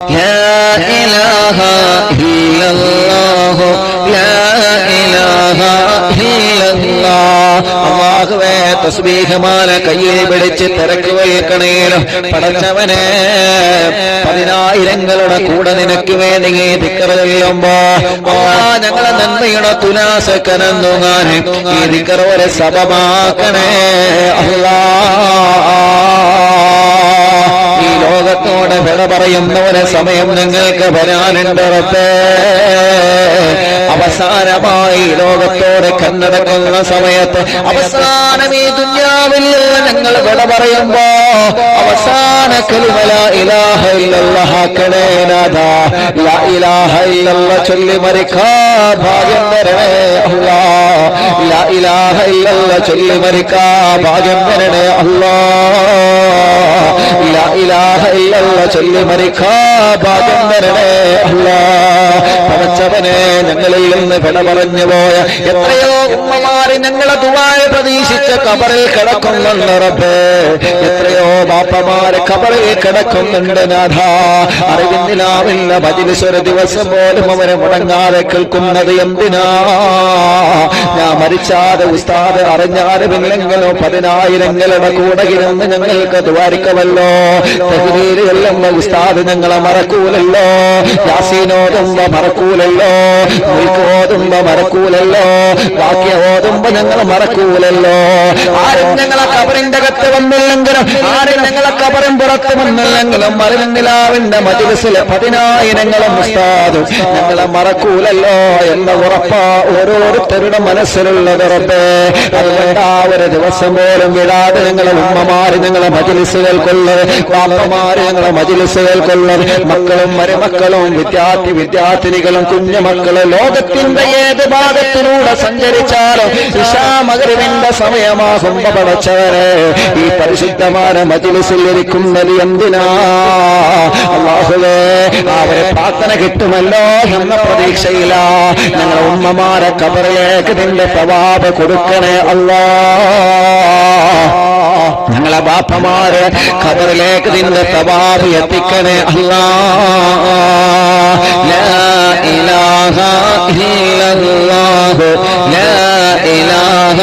لا إله إلا الله لا إله إلا الله അല്ലാഹുവേ തസ്ബീഹമാല കയ്യിൽ പിടിച്ച് തിരക്ക് വയ്ക്കണേലും പടച്ചവനെ പതിനായിരങ്ങളുടെ കൂടെ നിനക്ക് വേണ്ടി ദിക്ർ ചൊല്ലുമ്പോ ഞങ്ങളെ നന്മയുടെ തുലാസക്കനന്നുങ്ങാൻ ഈ ദിക്ർ ഒരു സബബാക്കണേ അല്ലാഹ്. ഈ ലോകത്തോട് വിട പറയുന്ന ഒരു സമയം നിങ്ങൾക്ക് വരാനുണ്ട് റബ്ബേ. അവസാനമായി ലോകത്തോട് കണ്ണടക്കുന്ന സമയത്ത് അവസാനം ഈ ദുനിയാവിൽ ഞങ്ങൾ വിട പറയുമ്പോ അവസാന കലിമ ലാ ഇലാഹ ഇല്ലല്ലാഹ് ആക്കണേ നാഥാ. ലാ ഇലാഹ ഇല്ലല്ലാഹ് ചൊല്ലി മരിക്കാൻ ഭാഗ്യം തരണേ അല്ലാഹ്. ലാ ഇലാഹ ഇല്ലല്ലാഹ് ചൊല്ലി മരിക്കാൻ ഭാഗ്യം തരണേ അല്ലാഹ്. ലാ ഇലാഹ ഇല്ലല്ലാഹ് ചൊല്ലി മരിക്കാൻ ഭാഗ്യം തരണേ അല്ലാഹ്. പടച്ചവനെ ഞങ്ങളിൽ നിന്ന് വിട പറഞ്ഞു പോയ എത്രയോ ഉമ്മമാര് ഞങ്ങളെ ദുആ പ്രതീക്ഷിച്ച ഖബറിൽ കിടക്കുന്നുണ്ട് റബ്ബേ. എത്രയോ ബാപ്പമാര് ഖബറിൽ കിടക്കുന്നുണ്ട് നാഥാ. അറിവിന്നിലാവില്ല മജ്‌ലിസ് ഒരു ദിവസം പോലും അവരെ മുടങ്ങാതെ കേൾക്കുന്നത് എന്തിനാ? ഞാൻ മരിച്ചാതെ ഉസ്താദ് അറിഞ്ഞാലും ഇല്ലെങ്കിലോ പതിനായിരങ്ങളുടെ കൂടെ ഇരുന്ന് ഞങ്ങൾക്ക് ദ്വാരിക്കവല്ലോ. തഹ്ലീൽ ചൊല്ലുമ്പോ ഉസ്താദ് ഞങ്ങളെ മറക്കൂലല്ലോ. യാസീൻ ഓതുമ്പോ മറക്കൂലല്ലോ. മുൽക്ക് ഓതുമ്പോ മറക്കൂലല്ലോ. വാക്യ ഓതുമ്പോ ഞങ്ങൾ മറക്കൂലല്ലോ. ആരും ഞങ്ങളെ ഖബറിന്റെ അകത്ത് വന്നില്ലെങ്കിലും ആരും ഞങ്ങളെ ഖബറിൻ പുറത്ത് വന്നില്ലെങ്കിലും മറിനിലാവിന്റെ മജ്‌ലിസിലെ പതിനായിരങ്ങളും ഉസ്താദും ഞങ്ങളെ മറക്കൂലല്ലോ എന്ന ഉറപ്പാ ഓരോരുത്തരുടെ മനസ്സിലുള്ളത് റബ്ബേ. അതുകൊണ്ട് ആ ഒരു ദിവസം പോലും വിടാതെ ഞങ്ങളെ ഉമ്മമാര് ഞങ്ങളെ മജ്‌ലിസുകൾക്കുള്ളത്, ബാപ്പമാര് ഞങ്ങളെ മജ്‌ലിസുകൾക്കുള്ളത്, മക്കളും മരുമക്കളും വിദ്യാർത്ഥിനികളും കുഞ്ഞുമക്കള് ലോകത്തിന്റെ ഏത് ഭാഗത്തിലൂടെ സഞ്ചരിച്ചാലും ഇശാ മഗ്‌രിബിന്റെ സമയമാകുമ്പോ പടച്ചവനെ ഈ പരിശുദ്ധമായ മജ്‌ലിസിൽ ഇരിക്കുന്നത് എന്തിനാ? അല്ലാഹുവേ അവരെ പ്രാർത്ഥന കിട്ടുമല്ലോ എന്ന പ്രതീക്ഷയിലാ ഞങ്ങൾ ഉമ്മമാരെ ഖബറിലേക്ക് നിന്റെ സവാബ് കൊടുക്കണേ അല്ലാഹ്. ഞങ്ങളെ ബാപ്പമാരെ ഖബറിലേക്ക് നിന്റെ സവാബ് എത്തിക്കണേ അല്ലാഹ്. ലാ ഇലാഹ ഇല്ലല്ലാഹ് ലാ ഇലാഹ